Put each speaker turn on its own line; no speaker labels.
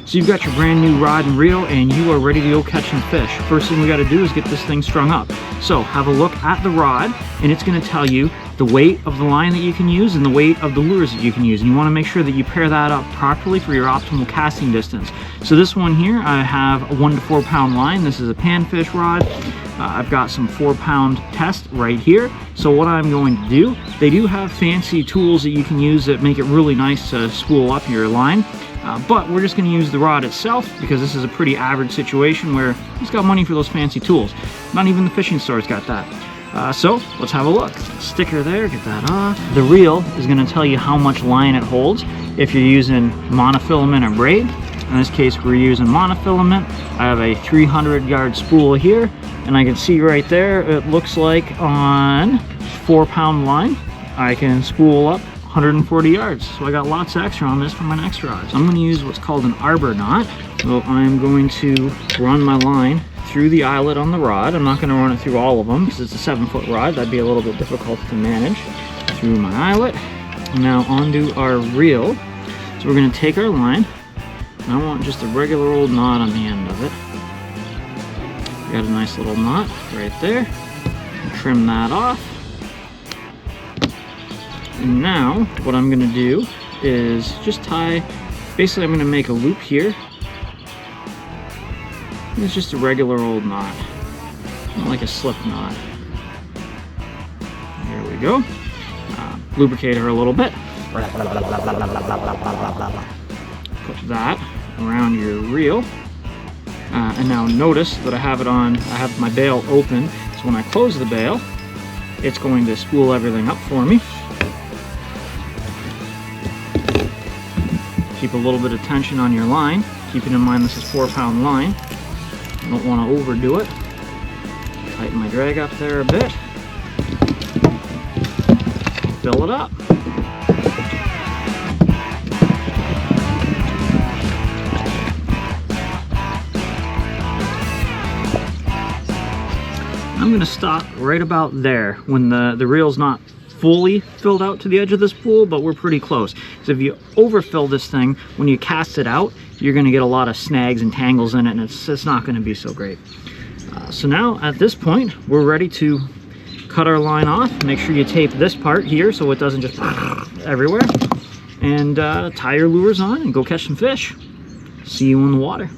So you've got your brand new rod and reel and you are ready to go catch some fish. First thing we got to do is get this thing strung up. So have a look at the rod and it's going to tell you the weight of the line that you can use and the weight of the lures that you can use. And you want to make sure that you pair that up properly for your optimal casting distance. So this one here, I have a 1 to 4 pound line. This is a panfish rod. I've got some 4-pound test right here. So what I'm going to do, they do have fancy tools that you can use that make it really nice to spool up your line. But we're just going to use the rod itself because this is a pretty average situation where who's got money for those fancy tools? Not even the fishing store's got that. So let's have a look. Sticker there, get that off. The reel is going to tell you how much line it holds if you're using monofilament or braid. In this case, we're using monofilament. I have a 300-yard spool here, and I can see right there, it looks like on 4-pound line, I can spool up 140 yards. So I got lots of extra on this for my next rod. So I'm going to use what's called an arbor knot. So I'm going to run my line through the eyelet on the rod. I'm not going to run it through all of them because it's a 7-foot rod. That'd be a little bit difficult to manage. Through my eyelet. Now onto our reel. So we're going to take our line. And I want just a regular old knot on the end of it. Got a nice little knot right there. Trim that off. And now what I'm going to do is just tie, basically I'm going to make a loop here. And it's just a regular old knot, not like a slip knot. There we go. Lubricate her a little bit. Put that around your reel. And now notice that I have my bail open. So when I close the bail, it's going to spool everything up for me. Keep a little bit of tension on your line, keeping in mind this is 4-pound line. I don't want to overdo it. Tighten my drag up there a bit. Fill it up. I'm going to stop right about there when the reel's not fully filled out to the edge of this pool, but we're pretty close. So if you overfill this thing, when you cast it out, you're going to get a lot of snags and tangles in it, and it's not going to be so great. So now at this point, we're ready to cut our line off. Make sure you tape this part here so it doesn't just everywhere, and tie your lures on and go catch some fish. See you in the water.